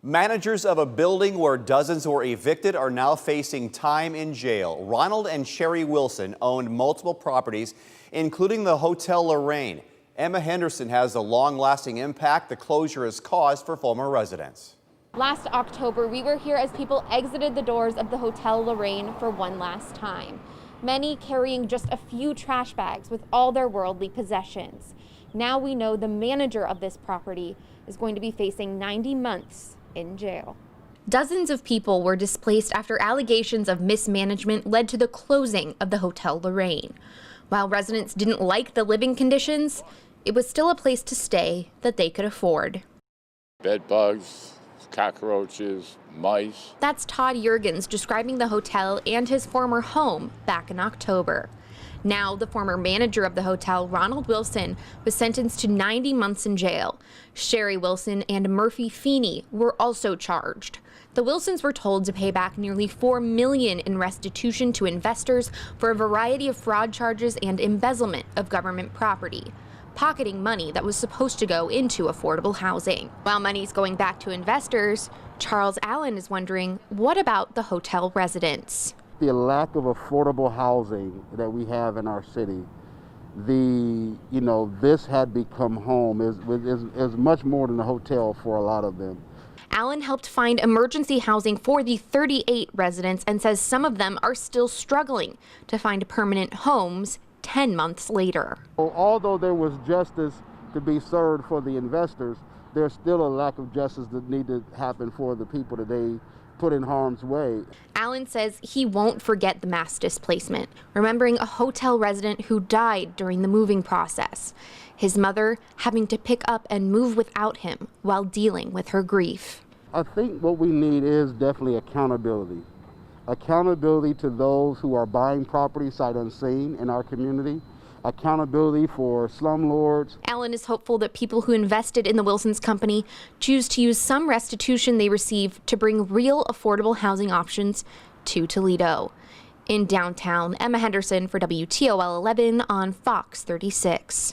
Managers of a building where dozens were evicted are now facing time in jail. Ronald and Sherry Wilson owned multiple properties, including the Hotel Lorraine. Emma Henderson has the long-lasting impact the closure has caused for former residents. Last October, we were here as people exited the doors of the Hotel Lorraine for one last time. Many carrying just a few trash bags with all their worldly possessions. Now we know the manager of this property is going to be facing 90 months in jail. Dozens of people were displaced after allegations of mismanagement led to the closing of the Hotel Lorraine. While residents didn't like the living conditions, it was still a place to stay that they could afford. Bed bugs, cockroaches, mice. That's Todd Jurgens describing the hotel and his former home back in October. Now, the former manager of the hotel, Ronald Wilson, was sentenced to 90 months in jail. Sherry Wilson and Murphy Feeney were also charged. The Wilsons were told to pay back nearly $4 million in restitution to investors for a variety of fraud charges and embezzlement of government property, pocketing money that was supposed to go into affordable housing. While money's going back to investors, Charles Allen is wondering, what about the hotel residents? The lack of affordable housing that we have in our city, this had become home is much more than a hotel for a lot of them. Allen helped find emergency housing for the 38 residents and says some of them are still struggling to find permanent homes 10 months later. Although there was justice to be served for the investors, there's still a lack of justice that need to happen for the people that they put in harm's way. Allen says he won't forget the mass displacement, remembering a hotel resident who died during the moving process. His mother having to pick up and move without him while dealing with her grief. I think what we need is definitely accountability. Accountability to those who are buying property sight unseen in our community. Accountability for slumlords. Allen is hopeful that people who invested in the Wilsons company choose to use some restitution they receive to bring real affordable housing options to Toledo. In downtown, Emma Henderson for WTOL 11 on Fox 36.